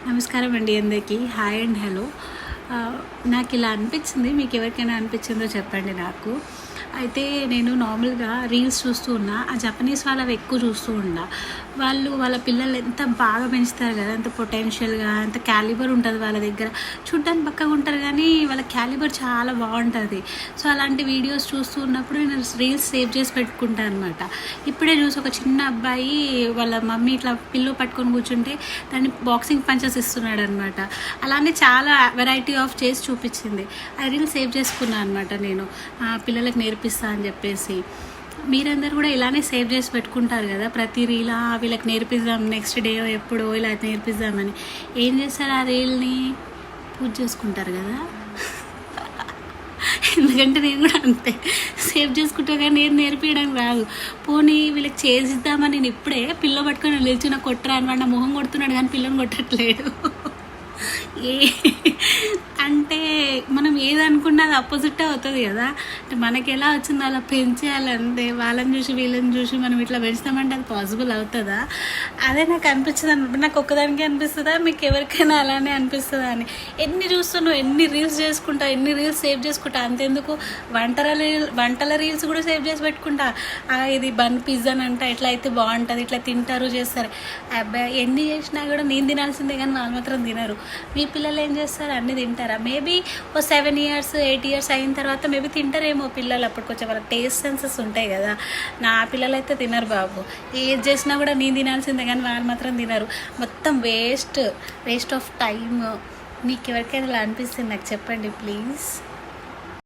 నమస్కారం అండి అందరికీ. Hi and hello. నాకు ఇలా అనిపించింది, మీకు ఎవరికైనా అనిపించిందో చెప్పండి నాకు. అయితే నేను నార్మల్గా రీల్స్ చూస్తూ ఉన్నా, ఆ జపనీస్ వాళ్ళవి ఎక్కువ చూస్తూ ఉన్నా. వాళ్ళు వాళ్ళ పిల్లలు ఎంత బాగా పెంచుతారు కదా, ఎంత పొటెన్షియల్గా, ఎంత క్యాలిబర్ ఉంటుంది వాళ్ళ దగ్గర. చూడ్డానికి పక్కగా ఉంటారు కానీ వాళ్ళ క్యాలిబర్ చాలా బాగుంటుంది. సో అలాంటి వీడియోస్ చూస్తూ ఉన్నప్పుడు నేను రీల్స్ సేవ్ చేసి పెట్టుకుంటాను అనమాట. ఇప్పుడే చూసి ఒక చిన్న అబ్బాయి వాళ్ళ మమ్మీ ఇట్లా పిల్లో పట్టుకొని కూర్చుంటే దాన్ని బాక్సింగ్ పంచెస్ ఇస్తున్నాడు అనమాట. అలానే చాలా వెరైటీ ఆఫ్ చేసి చూపించింది. ఆ రీల్ సేవ్ చేసుకున్నాను అనమాట నేను, పిల్లలకు నేర్పిస్తా అని చెప్పేసి. మీరందరూ కూడా ఇలానే సేవ్ చేసి పెట్టుకుంటారు కదా, ప్రతి రీలా వీళ్ళకి నేర్పిద్దాం, నెక్స్ట్ డే ఎప్పుడో ఇలా నేర్పిద్దామని. ఏం చేస్తారు, ఆ రీల్ని పూజ చేసుకుంటారు కదా. ఎందుకంటే నేను కూడా అంతే సేవ్ చేసుకుంటా, కానీ నేను నేర్పించడానికి రాదు. పోనీ వీళ్ళకి చేసిద్దామని నేను ఇప్పుడే పిల్ల పట్టుకొని లేచి నాకు కొట్టరా అనమాట. నా మొహం కొడుతున్నాడు కానీ పిల్లని కొట్టట్లేడు. ఏ అంటే మనం ఏదనుకున్నా అది అపోజిట్ అవుతుంది కదా. అంటే మనకి ఎలా వచ్చిందో అలా పెంచేయాలంటే, వాళ్ళని చూసి వీళ్ళని చూసి మనం ఇట్లా పెంచుతామంటే అది పాసిబుల్ అవుతుందా? అదే నాకు అనిపించింది అనమాట. నాకు ఒక్కదానికి అనిపిస్తుందా, మీకు ఎవరికైనా అలానే అనిపిస్తుందా అని. ఎన్ని చూస్తున్నావు, ఎన్ని రీల్స్ చేసుకుంటా, ఎన్ని రీల్స్ సేవ్ చేసుకుంటా. అంతెందుకు వంటల రీల్స్ కూడా సేవ్ చేసి పెట్టుకుంటా. ఇది బన్ పిజ్జా అంట, ఇట్లా అయితే బాగుంటుంది, ఇట్లా తింటారు చేస్తారు. అబ్బాయి ఎన్ని చేసినా కూడా నేను తినాల్సిందే కానీ వాళ్ళు మాత్రం తినరు. మీ పిల్లలు ఏం చేస్తారు, అన్నీ తింటారా? మేబీ ఓ 7 years 8 years అయిన తర్వాత మేబీ తింటారేమో పిల్లలు. అప్పుడు కొంచెం వాళ్ళ టేస్ట్ సెన్సెస్ ఉంటాయి కదా. నా పిల్లలు అయితే తినరు బాబు. ఏది చేసినా కూడా నేను తినాల్సిందే కానీ వాళ్ళు మాత్రం తినరు. మొత్తం వేస్ట్ ఆఫ్ టైమ్. మీకు ఎవరికైనా ఇలా అనిపిస్తుంది నాకు చెప్పండి ప్లీజ్.